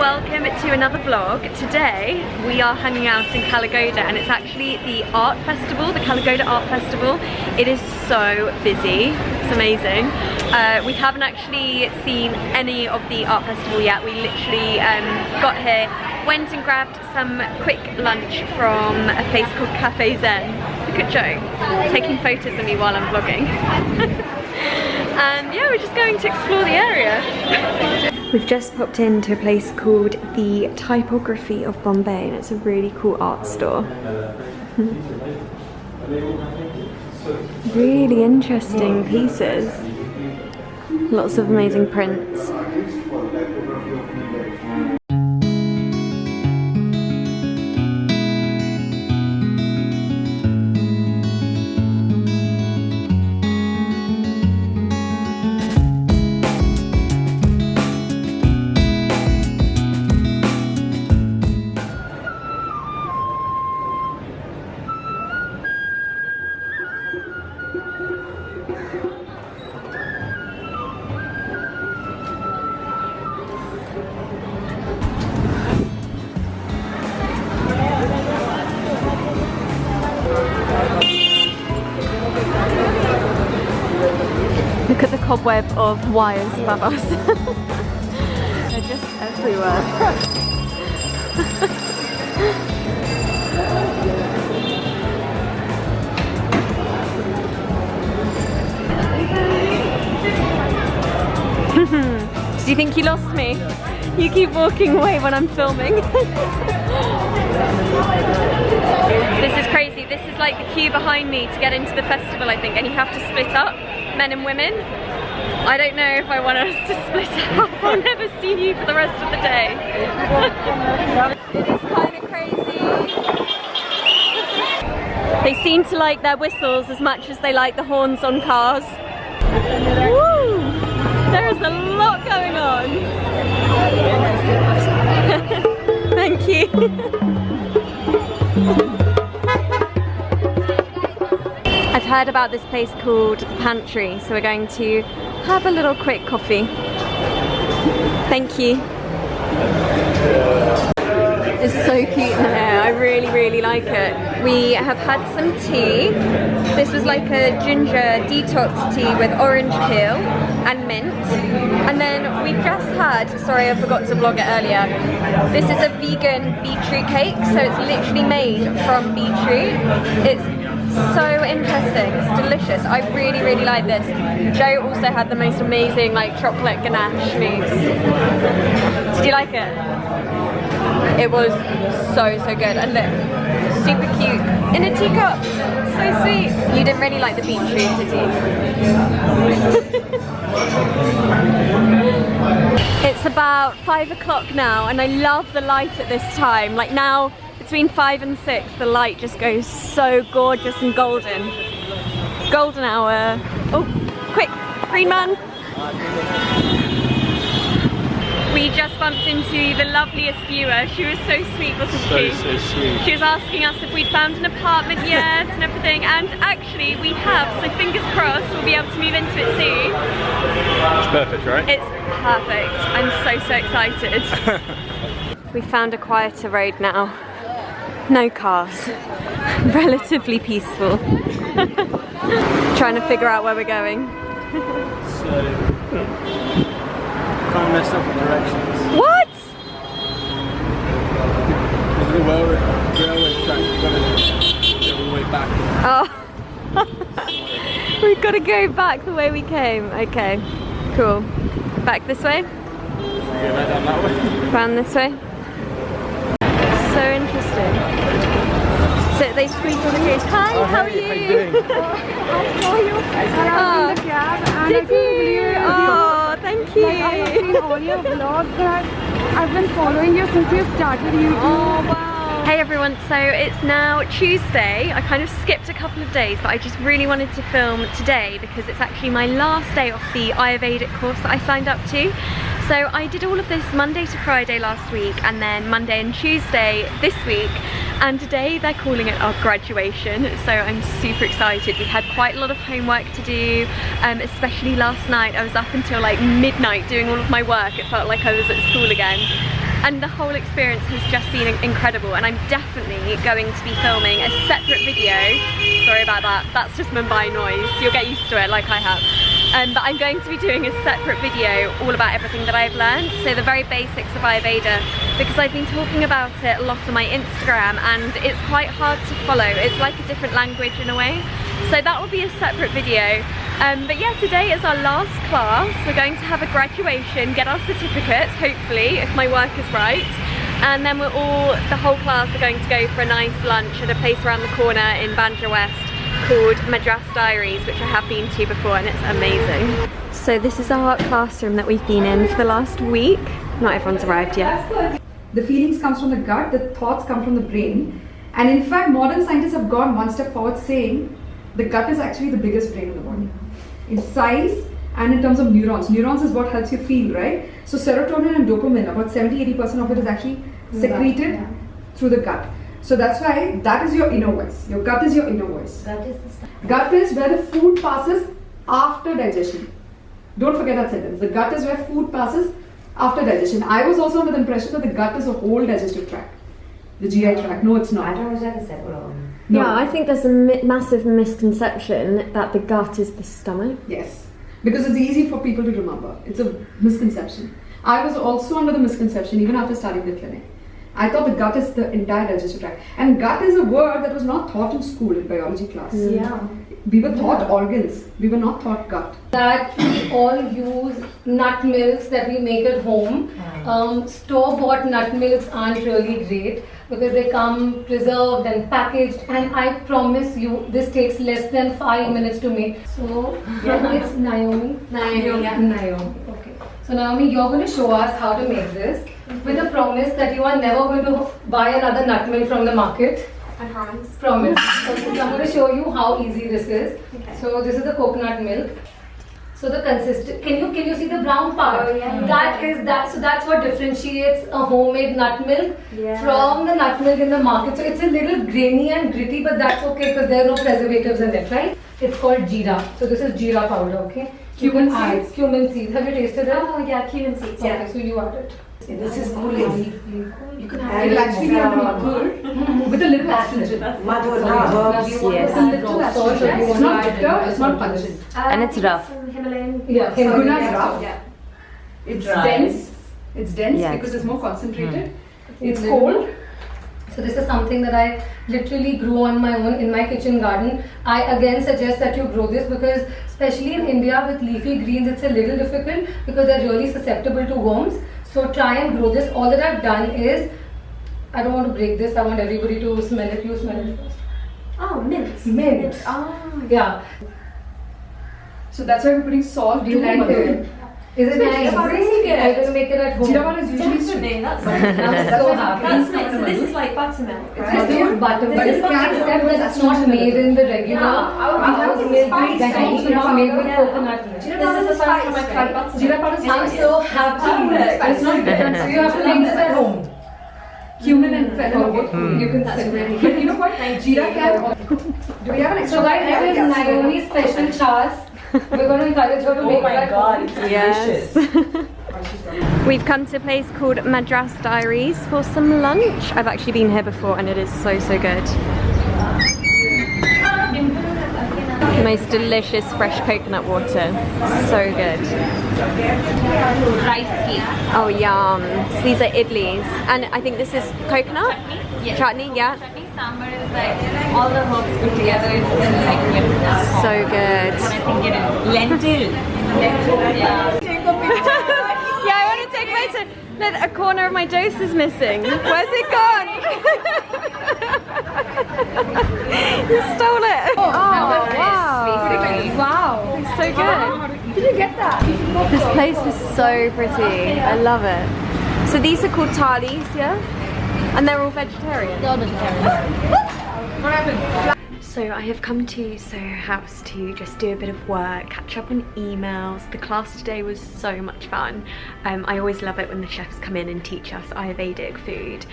welcome to another vlog. Today we are hanging out in Caligoda and it's actually the art festival, the Caligoda Art Festival. It is so busy, it's amazing. We haven't actually seen any of the art festival yet. We literally got here, went and grabbed some quick lunch from a place called Cafe Zen. Look at Joe taking photos of me while I'm vlogging. And yeah, we're just going to explore the area. We've just popped into a place called the Typography of Bombay and it's a really cool art store. Really interesting pieces. Lots of amazing prints. Look at the cobweb of wires above us. They're just everywhere. Do you think you lost me? You keep walking away when I'm filming. This is crazy. This is like the queue behind me to get into the festival, I think, and you have to split up, men and women. I don't know if I want us to split up. I'll never see you for the rest of the day. It is kind of crazy. They seem to like their whistles as much as they like the horns on cars. Woo! There is a lot going on. Thank you. I've heard about this place called the Pantry, so we're going to have a little quick coffee. Thank you. It's so cute in here. I really like it. We have had some tea. This was like a ginger detox tea with orange peel and mint. And then we've just had, sorry I forgot to vlog it earlier, this is a vegan beetroot cake, so it's literally made from beetroot. It's so interesting, it's delicious. I really like this. Joe also had the most amazing like chocolate ganache mousse. Did you like it? It was so good, and look, super cute in a teacup. So sweet. You didn't really like the beetroot, did you? It's about 5 o'clock now and I love the light at this time. Like now, between 5 and 6, the light just goes so gorgeous and golden. Golden hour. Oh, quick, green man. We just bumped into the loveliest viewer. She was so sweet, wasn't she? So sweet. She was asking us if we'd found an apartment yet and everything, and actually we have, so fingers crossed we'll be able to move into it soon. It's perfect, right? It's perfect. I'm so excited. We found a quieter road now. No cars. Relatively peaceful. Trying to figure out where we're going. Kind of messed up with directions. What? There's a railway track, you've got to go all the way back. Oh. We've got to go back the way we came. Okay, cool. Back this way? Yeah, right down that way. Round this way? So interesting. So they squeezed all the case. Hi, oh, how are hey, you? How you doing? I saw you around in the cab and Did you? Oh, thank you. Like, I have seen all your vlogs, but I've been following you since you started YouTube. Oh wow. Hey everyone, so it's now Tuesday. I kind of skipped a couple of days, but I just really wanted to film today because it's actually my last day of the Ayurvedic course that I signed up to. So I did all of this Monday to Friday last week and then Monday and Tuesday this week. And today they're calling it our graduation, so I'm super excited. We had quite a lot of homework to do, especially last night. I was up until like midnight doing all of my work. It felt like I was at school again. and the whole experience has just been incredible, and I'm definitely going to be filming a separate video. Sorry about that, that's just Mumbai noise, you'll get used to it like I have. But I'm going to be doing a separate video all about everything that I've learned, so the very basics of Ayurveda, because I've been talking about it a lot on my Instagram and it's quite hard to follow. It's like a different language in a way, so that will be a separate video. But yeah, today is our last class. We're going to have a graduation, get our certificates, hopefully, if my work is right. And then the whole class are going to go for a nice lunch at a place around the corner in Bandra West called Madras Diaries, which I have been to before, and it's amazing. So this is our classroom that we've been in for the last week. Not everyone's arrived yet. The feelings comes from the gut, the thoughts come from the brain. And in fact, modern scientists have gone one step forward saying the gut is actually the biggest brain in the body. In size and in terms of neurons. Neurons is what helps you feel, right? So serotonin and dopamine, about 70-80% of it is actually secreted through the gut. So that's why that is your inner voice. Your gut is your inner voice. Gut is where the food passes after digestion. Don't forget that sentence. The gut is where food passes after digestion. I was also under the impression that the gut is a whole digestive tract. The GI tract. No, it's not. No. Yeah, I think there's a massive misconception that the gut is the stomach. Yes, because it's easy for people to remember. It's a misconception. I was also under the misconception even after starting the clinic. I thought the gut is the entire digestive tract. And gut is a word that was not taught in school in biology class. Yeah. We were taught organs. We were not taught gut. That we all use nut milks that we make at home. Store-bought nut milks aren't really great because they come preserved and packaged, and I promise you this takes less than 5 minutes to make. So it's Niomi. Niomi. Okay. So Niomi, you're going to show us how to make this with a promise that you are never going to buy another nut milk from the market. I promise. Promise. Okay, so I'm going to show you how easy this is. Okay. So this is the coconut milk. So the consistent. Can you see the brown part? Oh, yeah. That is that. So that's what differentiates a homemade nut milk from the nut milk in the market. So it's a little grainy and gritty, but that's okay because there are no preservatives in it, right? It's called jeera. So this is jeera powder. Okay. Cumin seeds. Cumin seeds. Have you tasted it? Oh yeah, cumin seeds. Yeah. Okay, so you add it. This is cooling. You can add It'll actually be good with a little astringent. Madhur herbs. Yes. With a little astringent. It's not bitter, it's not pungent. And it's rough. Yeah. Guna is rough. Yeah. It's Dry. dense. It's dense Yes. because it's more concentrated. It's cold. So this is something that I literally grew on my own in my kitchen garden. I again suggest that you grow this because especially in India with leafy greens, it's a little difficult because they're really susceptible to worms. So try and grow this. All that I've done is, I don't want to break this. I want everybody to smell it. You smell it first. Oh, mint. Mint. Oh. Yeah. So that's why we're putting salt. Do you like it? Is it nice? Jeera really good. I'm going to make it at home. Jeera powder is usually Definitely, that's I'm so happy. That's nice. So this is like buttermilk, This right? is buttermilk, But it's except that it's not made in the regular cow's milk kind. It's made with coconut milk. This is the first time I've tried buttermilk. Jeera powder is I'm so happy. It's not bitter. So you have to make this at home. Cumin and fennel. You can That's sit. really But you know what? Jeera can. Do we have an extra? So guys, this is Niomi's special chas. We're going to encourage her to make Oh my it. god, it's Yes. delicious. We've come to a place called Madras Diaries for some lunch. I've actually been here before and it is so good. The most delicious fresh coconut water. So good. Rice tea. Oh yum. So these are idlis. And I think this is coconut? Chutney, yeah. Sambar is like all the herbs put together. It's like So good. I think it is lentil. Yeah. Yeah, I want to take my turn. Look, a corner of my dose is missing. Where's it gone? You stole it. Oh, wow. Wow. So good. Did you get that? This place is so pretty. I love it. So these are called thalis, yeah? And they're all vegetarian? They're all vegetarian. What happened? So I have come to Soho House to just do a bit of work, catch up on emails. The class today was so much fun. I always love it when the chefs come in and teach us Ayurvedic food.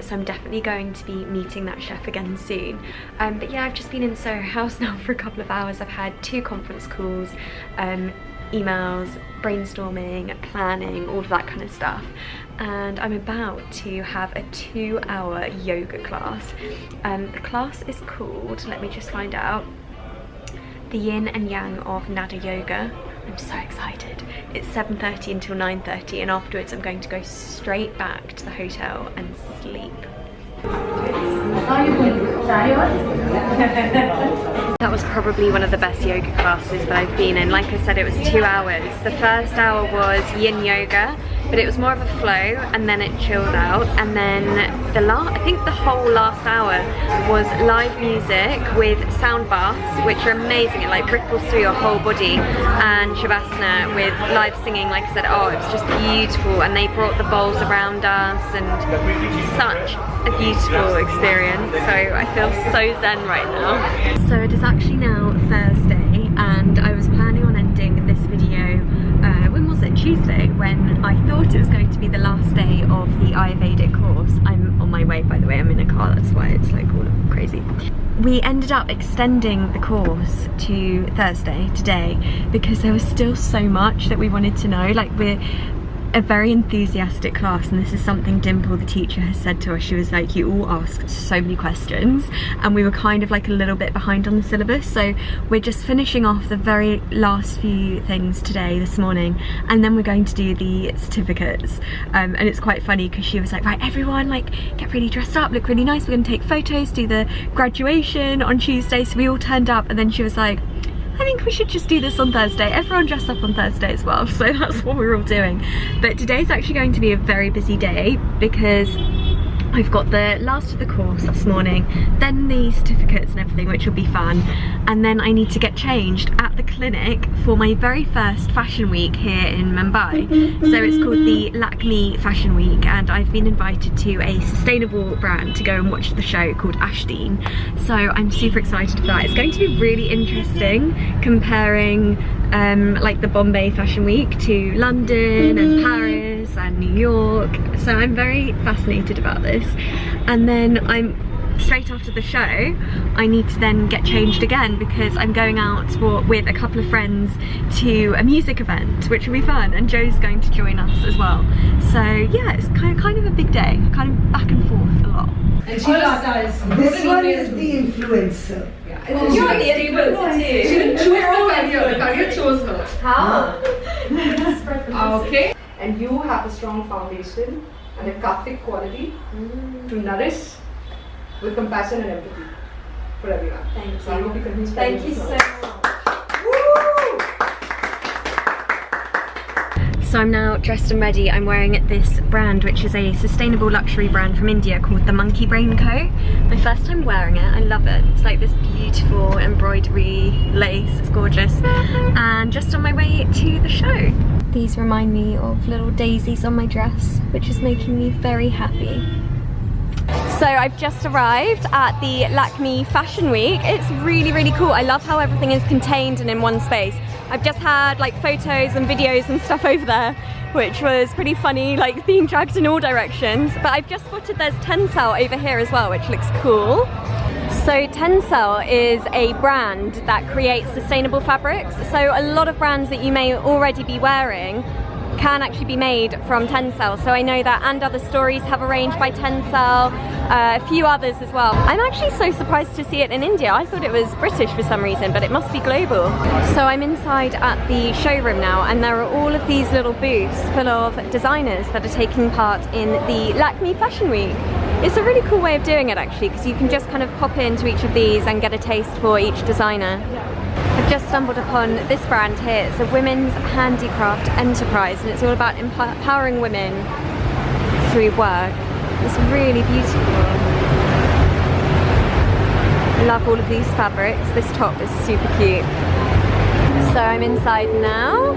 So I'm definitely going to be meeting that chef again soon. But yeah, I've just been in Soho House now for a couple of hours. I've had 2 conference calls. emails, brainstorming, planning, all of that kind of stuff. And I'm about to have a 2-hour yoga class. The class is called, let me just find out, The Yin and Yang of Nada Yoga. I'm so excited. It's 7:30 until 9:30, and afterwards I'm going to go straight back to the hotel and sleep. That was probably one of the best yoga classes that I've been in. Like I said, it was 2 hours. The first hour was yin yoga, but it was more of a flow, and then it chilled out. And then I think the whole last hour was live music with sound baths, which are amazing. It like ripples through your whole body, and shavasana with live singing. Like I said, oh, it was just beautiful. And they brought the bowls around us, and such a beautiful experience. So I feel so zen right now. So it is actually now Thursday, and I was planning on ending this video, when was it? Tuesday, when I thought it was going to be the last day of the Ayurvedic course. I'm on my way, by the way. I'm in a car, that's why it's like all crazy. We ended up extending the course to Thursday, today, because there was still so much that we wanted to know. Like, we're a very enthusiastic class, and this is something Dimple, the teacher, has said to us. She was like, you all asked so many questions, and we were kind of like a little bit behind on the syllabus, so we're just finishing off the very last few things today, this morning, and then we're going to do the certificates. And it's quite funny because she was like, right, everyone, like, get really dressed up, look really nice, we're going to take photos, do the graduation on Tuesday. So we all turned up, and then she was like, I think we should just do this on Thursday. Everyone dressed up on Thursday as well, so that's what we're all doing. But today's actually going to be a very busy day because I've got the last of the course this morning, then the certificates and everything, which will be fun, and then I need to get changed at the clinic for my very first fashion week here in Mumbai. So it's called the Lakme Fashion Week, and I've been invited to a sustainable brand to go and watch the show called Ashdeen. So I'm super excited for that. It's going to be really interesting comparing like the Bombay Fashion Week to London and Paris and New York. So I'm very fascinated about this. And then straight after the show, I need to then get changed again because I'm going out with a couple of friends to a music event, which will be fun, and Joe's going to join us as well. So yeah, it's kind of a big day, kind of back and forth a lot. And she this one is the influencer. You're the influencer too. She didn't choose the career, the career chose her. How? Okay. And you have a strong foundation and a Kathik quality to nourish with compassion and empathy for everyone. Thank you. So I hope you can Thank you so much. So I'm now dressed and ready. I'm wearing this brand, which is a sustainable luxury brand from India called the Monkey Brain Co. My first time wearing it, I love it. It's like this beautiful embroidery lace, it's gorgeous. And just on my way to the show. These remind me of little daisies on my dress, which is making me very happy. So I've just arrived at the Lakme Fashion Week. It's really, really cool. I love how everything is contained and in one space. I've just had like photos and videos and stuff over there, which was pretty funny, like being dragged in all directions. But I've just spotted there's Tencel over here as well, which looks cool. So Tencel is a brand that creates sustainable fabrics. So a lot of brands that you may already be wearing can actually be made from Tencel. So I know that And Other Stories have a range by Tencel, a few others as well. I'm actually so surprised to see it in India. I thought it was British for some reason, but it must be global. So I'm inside at the showroom now, and there are all of these little booths full of designers that are taking part in the Lakme Fashion Week. It's a really cool way of doing it actually, because you can just kind of pop into each of these and get a taste for each designer. I've just stumbled upon this brand here. It's a women's handicraft enterprise, and it's all about empowering women through work. It's really beautiful. I love all of these fabrics. This top is super cute. So I'm inside now,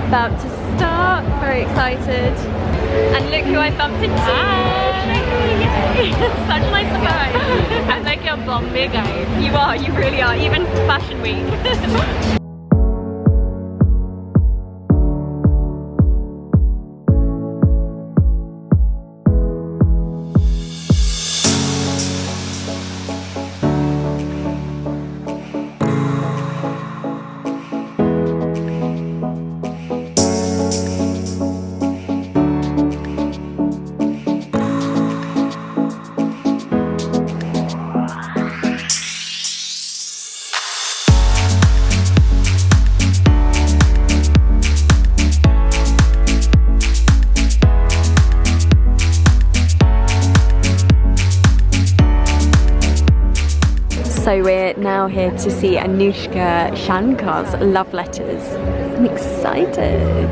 about to start, very excited. And look who I bumped into! Such a nice surprise! I'm like your Bombay guy. You are, you really are, even for Fashion Week. So we're now here to see Anushka Shankar's love letters. I'm excited.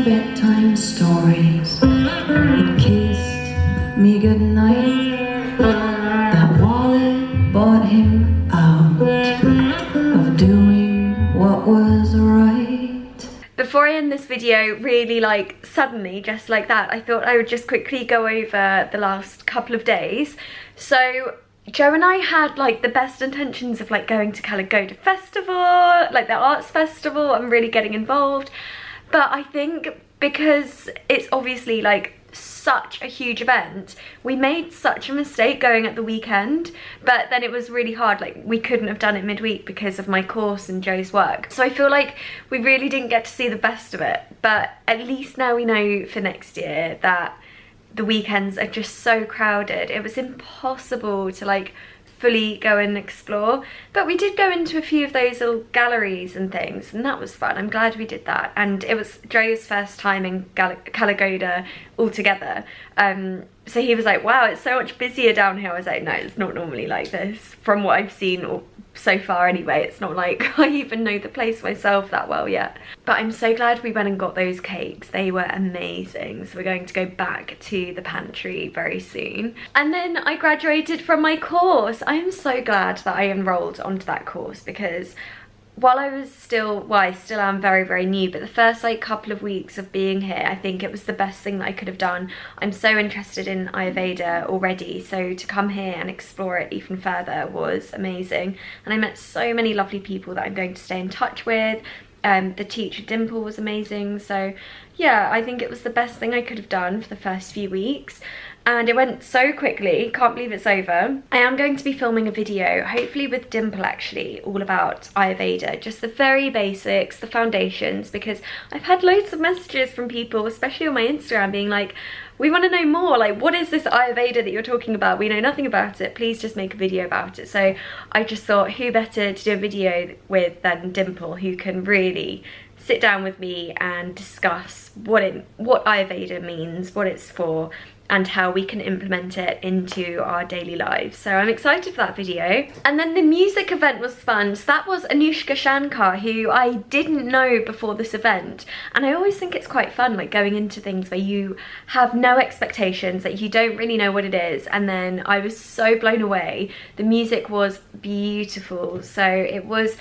Bedtime stories. It kissed me goodnight. That wallet bought him out of doing what was right. Before I end this video, really like suddenly, just like that, I thought I would just quickly go over the last couple of days. So Joe and I had like the best intentions of like going to Calagoda Festival, like the arts festival, and really getting involved. But I think because it's obviously like such a huge event, we made such a mistake going at the weekend. But then it was really hard, like we couldn't have done it midweek because of my course and Joe's work. So I feel like we really didn't get to see the best of it. But at least now we know for next year that the weekends are just so crowded. It was impossible to like fully go and explore, but we did go into a few of those little galleries and things, and that was fun. I'm glad we did that, and it was Joe's first time in Calagoda altogether, so he was like, wow, it's so much busier down here. I was like, no, it's not normally like this from what I've seen, or so far anyway. It's not like I even know the place myself that well yet. But I'm so glad we went and got those cakes. They were amazing. So we're going to go back to the pantry very soon. And then I graduated from my course. I am so glad that I enrolled onto that course, because while I was still, well, I still am very, very new, but the first like couple of weeks of being here, I think it was the best thing that I could have done. I'm so interested in Ayurveda already, so to come here and explore it even further was amazing. And I met so many lovely people that I'm going to stay in touch with. The teacher Dimple was amazing. So yeah, I think it was the best thing I could have done for the first few weeks. And it went so quickly, can't believe it's over. I am going to be filming a video, hopefully with Dimple actually, all about Ayurveda, just the very basics, the foundations, because I've had loads of messages from people, especially on my Instagram, being like, we want to know more, like what is this Ayurveda that you're talking about? We know nothing about it, please just make a video about it. So I just thought, who better to do a video with than Dimple, who can really sit down with me and discuss what Ayurveda means, what it's for, and how we can implement it into our daily lives. So I'm excited for that video. And then the music event was fun. So that was Anushka Shankar, who I didn't know before this event. And I always think it's quite fun, like going into things where you have no expectations, that you don't really know what it is. And then I was so blown away. The music was beautiful. So it was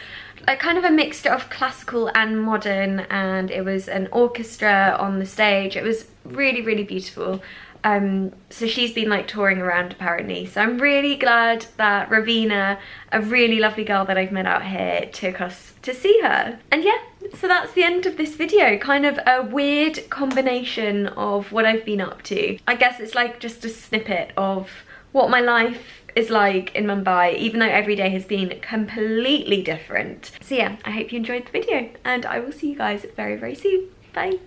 a kind of a mixture of classical and modern, and it was an orchestra on the stage. It was really, really beautiful. So she's been like touring around apparently. So I'm really glad that Ravina, a really lovely girl that I've met out here, took us to see her. And yeah, so that's the end of this video. Kind of a weird combination of what I've been up to. I guess it's like just a snippet of what my life is like in Mumbai, even though every day has been completely different. So yeah, I hope you enjoyed the video, and I will see you guys very, very soon. Bye.